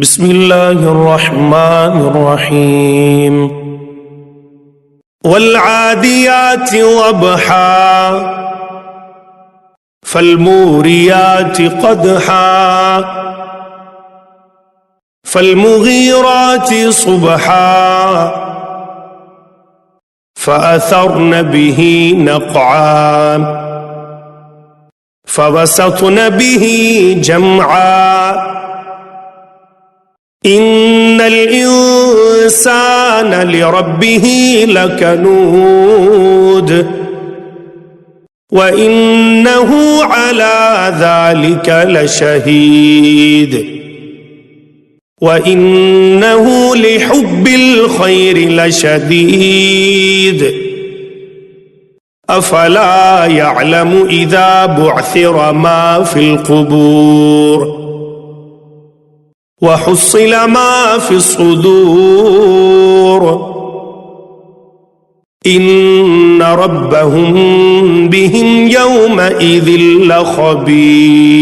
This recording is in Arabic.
بسم الله الرحمن الرحيم والعاديات ضبحا فالموريات قدحا فالمغيرات صبحا فأثرن به نقعا فوسطن به جمعا إن الإنسان لربه لكنود وإنه على ذلك لشهيد وإنه لحب الخير لشديد أفلا يعلم إذا بعثر ما في القبور وحصل ما في الصدور إن ربهم بهم يومئذ لخبير.